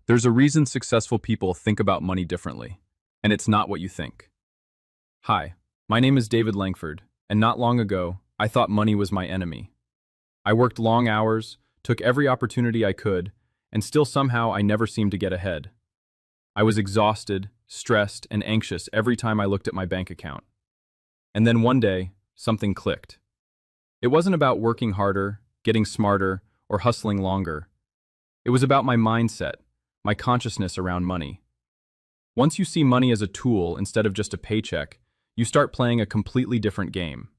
There's a reason successful people think about money differently, and it's not what you think. Hi, my name is David Langford, and not long ago, I thought money was my enemy. I worked long hours, took every opportunity I could, and still somehow I never seemed to get ahead. I was exhausted, stressed, and anxious every time I looked at my bank account. And then one day, something clicked. It wasn't about working harder, getting smarter, or hustling longer. It was about my mindset, my consciousness around money. Once you see money as a tool instead of just a paycheck, you start playing a completely different game.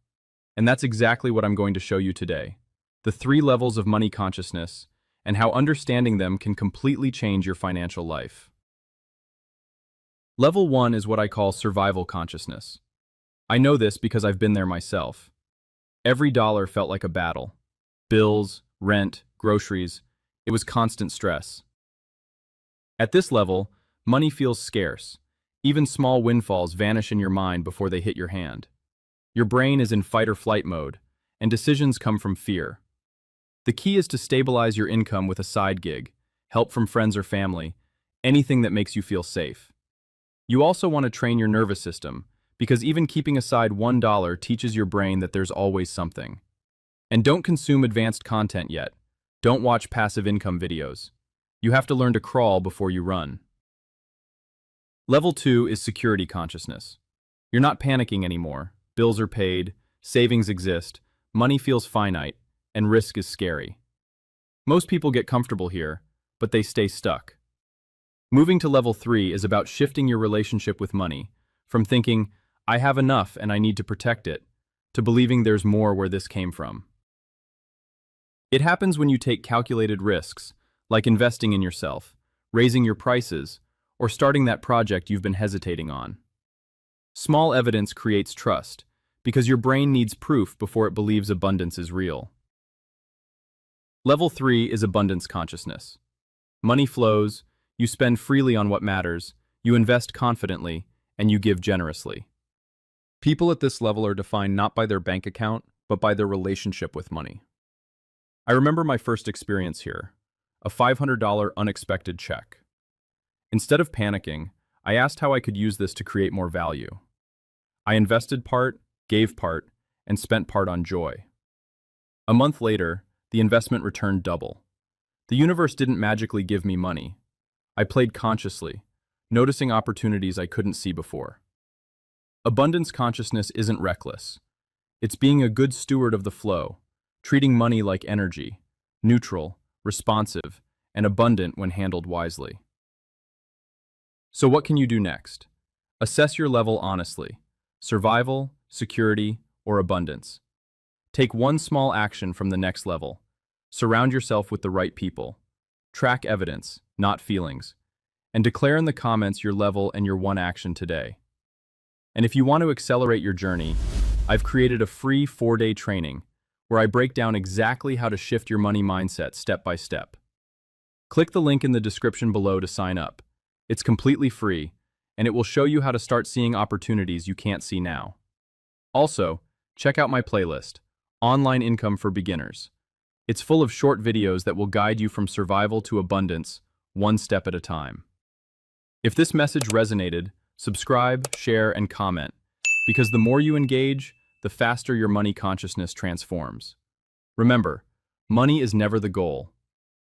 And that's exactly what I'm going to show you today. The 3 levels of money consciousness, and how understanding them can completely change your financial life. Level 1 is what I call survival consciousness. I know this because I've been there myself. Every dollar felt like a battle. Bills, rent, groceries. It was constant stress. At this level, money feels scarce. Even small windfalls vanish in your mind before they hit your hand. Your brain is in fight or flight mode, and decisions come from fear. The key is to stabilize your income with a side gig, help from friends or family, anything that makes you feel safe. You also want to train your nervous system, because even keeping aside $1 teaches your brain that there's always something. And don't consume advanced content yet. Don't watch passive income videos. You have to learn to crawl before you run. Level 2 is security consciousness. You're not panicking anymore. Bills are paid, savings exist, money feels finite, and risk is scary. Most people get comfortable here, but they stay stuck. Moving to level 3 is about shifting your relationship with money, from thinking, I have enough and I need to protect it, to believing there's more where this came from. It happens when you take calculated risks, like investing in yourself, raising your prices, or starting that project you've been hesitating on. Small evidence creates trust, because your brain needs proof before it believes abundance is real. Level 3 is abundance consciousness. Money flows, you spend freely on what matters, you invest confidently, and you give generously. People at this level are defined not by their bank account, but by their relationship with money. I remember my first experience here, a $500 unexpected check. Instead of panicking, I asked how I could use this to create more value. I invested part, gave part, and spent part on joy. A month later, the investment returned double. The universe didn't magically give me money. I played consciously, noticing opportunities I couldn't see before. Abundance consciousness isn't reckless. It's being a good steward of the flow, treating money like energy, neutral, responsive, and abundant when handled wisely. So what can you do next? Assess your level honestly. Survival, security, or abundance. Take one small action from the next level. Surround yourself with the right people. Track evidence, not feelings. And declare in the comments your level and your one action today. And if you want to accelerate your journey, I've created a free 4-day training where I break down exactly how to shift your money mindset step by step. Click the link in the description below to sign up. It's completely free, and it will show you how to start seeing opportunities you can't see now. Also, check out my playlist, Online Income for Beginners. It's full of short videos that will guide you from survival to abundance, one step at a time. If this message resonated, subscribe, share, and comment, because the more you engage, the faster your money consciousness transforms. Remember, money is never the goal.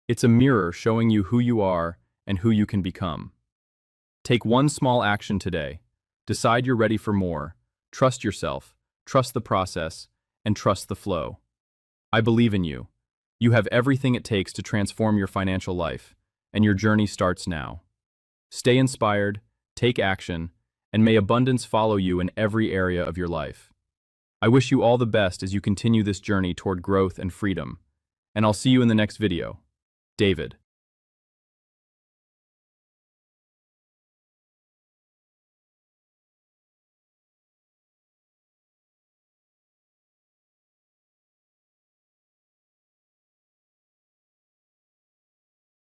It's a mirror showing you who you are and who you can become. Take one small action today. Decide you're ready for more. Trust yourself, trust the process, and trust the flow. I believe in you. You have everything it takes to transform your financial life, and your journey starts now. Stay inspired, take action, and may abundance follow you in every area of your life. I wish you all the best as you continue this journey toward growth and freedom, and I'll see you in the next video. David.